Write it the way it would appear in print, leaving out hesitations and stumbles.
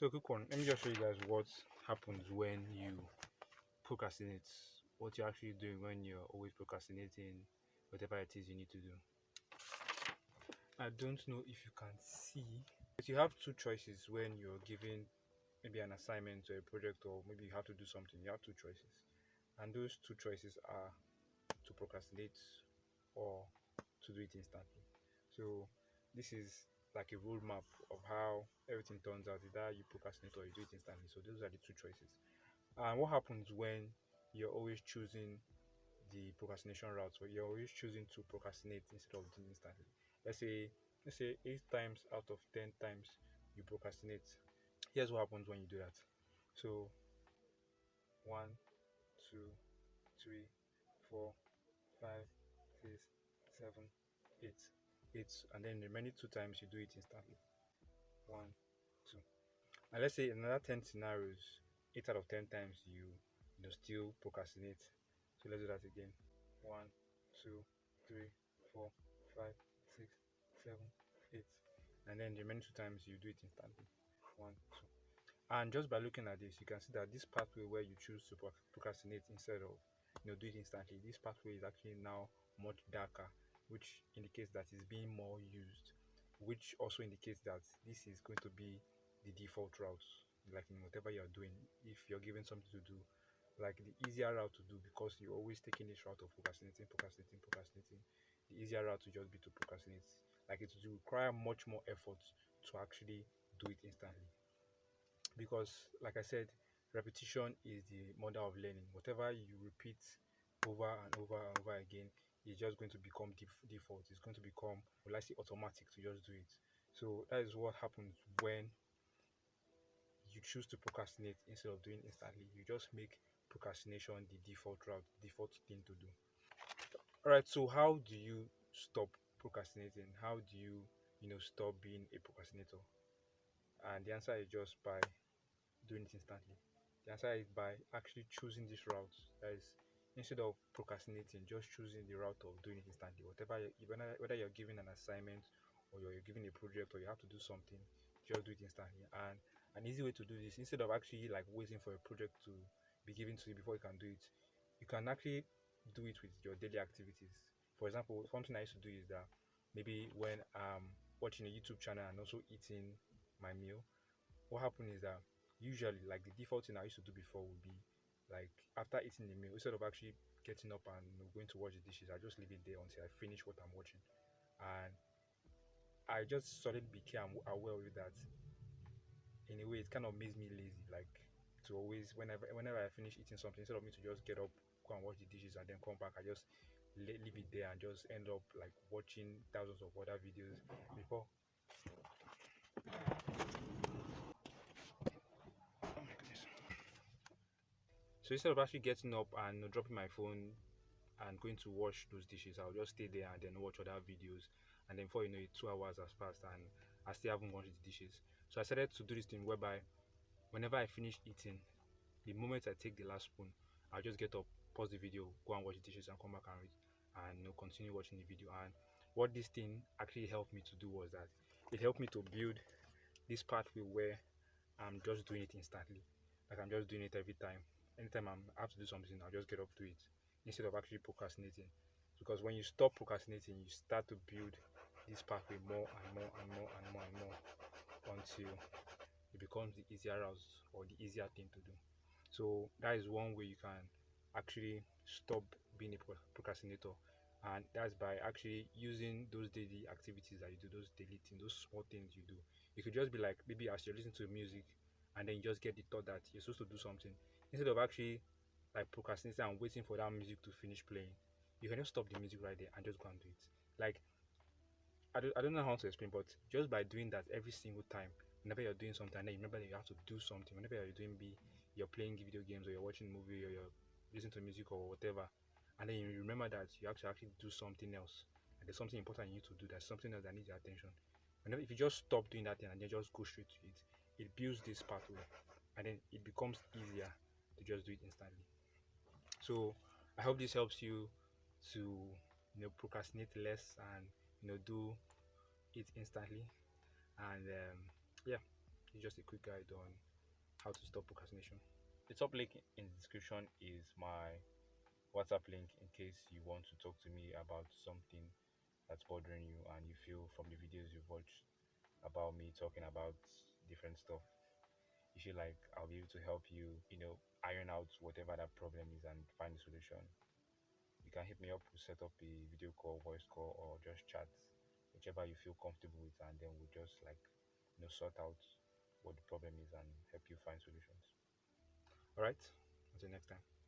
So quick one. Let me just show you guys what happens when you procrastinate. What you're actually doing when you're always procrastinating whatever it is you need to do. I don't know if you can see, but you have two choices when you're given maybe an assignment or a project, or maybe you have to do something. You have two choices, and those two choices are to procrastinate or to do it instantly. So this is like a roadmap of how everything turns out. Either you procrastinate or you do it instantly. So those are the two choices. And what happens when you're always choosing the procrastination route, or you're always choosing to procrastinate instead of doing instantly? Let's say let's say 8 times out of 10 times you procrastinate. Here's what happens when you do that. So 1, 2, 3, 4, 5, 6, 7, 8. Eight, and then the remaining 2 times you do it instantly. One, two. And let's say in another 10 scenarios, 8 out of 10 times you still procrastinate. So let's do that again. 1, 2, 3, 4, 5, 6, 7, 8. And then the remaining 2 times you do it instantly. One, two. And just by looking at this, you can see that this pathway where you choose to procrastinate instead of do it instantly, this pathway is actually now much darker, which indicates that it's being more used, which also indicates that this is going to be the default route, like in whatever you're doing. If you're given something to do, like the easier route to do, because you're always taking this route of procrastinating, the easier route to just be to procrastinate. Like it will require much more effort to actually do it instantly, because like I said, repetition is the mother of learning. Whatever you repeat over and over and over again is just going to become default. It's going to become, well, I say, automatic to just do it. So that is what happens when you choose to procrastinate instead of doing instantly. You just make procrastination the default route, default thing to do. All right, so how do you stop procrastinating? How do you stop being a procrastinator? And the answer is just by doing it instantly. The answer is by actually choosing this route. That is, instead of procrastinating, just choosing the route of doing it instantly. Whether you're given an assignment, or you're given a project, or you have to do something, just do it instantly. And an easy way to do this, instead of actually like waiting for a project to be given to you before you can do it, you can actually do it with your daily activities. For example, something I used to do is that maybe when I'm watching a YouTube channel and also eating my meal, what happened is that usually, like, the default thing I used to do before would be like, after eating the meal, instead of actually getting up and going to wash the dishes, I just leave it there until I finish what I'm watching. And I just suddenly became aware with that. In a way, it kind of makes me lazy, like, to always, whenever I finish eating something, instead of me to just get up, go and wash the dishes and then come back, I just leave it there and just end up like watching thousands of other videos before. Oh my goodness. So instead of actually getting up and dropping my phone and going to wash those dishes, I'll just stay there and then watch other videos. And then before you know it, 2 hours has passed and I still haven't washed the dishes. So I started to do this thing whereby whenever I finish eating, the moment I take the last spoon, I'll just get up, pause the video, go and wash the dishes, and come back and read, and continue watching the video. And what this thing actually helped me to do was that it helped me to build this pathway where I'm just doing it instantly. Like, I'm just doing it every time. Anytime I have to do something, I'll just get up to it instead of actually procrastinating. Because when you stop procrastinating, you start to build this pathway more and more and more and more and more until it becomes the easier route or the easier thing to do. So that is one way you can actually stop being a procrastinator, and that's by actually using those daily activities that you do, those daily things, those small things you do. You could just be like, maybe as you're listening to music, and then you just get the thought that you're supposed to do something, instead of actually like procrastinating and waiting for that music to finish playing, you can just stop the music right there and just go and do it. Like, I don't know how to explain, but just by doing that every single time, whenever you're doing something, and then you remember that you have to do something, whenever you're doing you're playing video games, or you're watching a movie, or you're listening to music or whatever, and then you remember that you have to actually do something else, and there's something important you need to do, there's something else that needs your attention. Whenever, if you just stop doing that thing and then just go straight to it, it builds this pathway, and then it becomes easier to just do it instantly. So I hope this helps you to procrastinate less and do it instantly. And yeah, It's just a quick guide on how to stop procrastination. The top link in the description is my WhatsApp link in case you want to talk to me about something that's bothering you and you feel from the videos you've watched about me talking about different stuff, you feel like I'll be able to help you, iron out whatever that problem is and find a solution. You can hit me up, we'll set up a video call, voice call, or just chat, whichever you feel comfortable with, and then we'll just like, sort out what the problem is and help you find solutions. All right, until next time.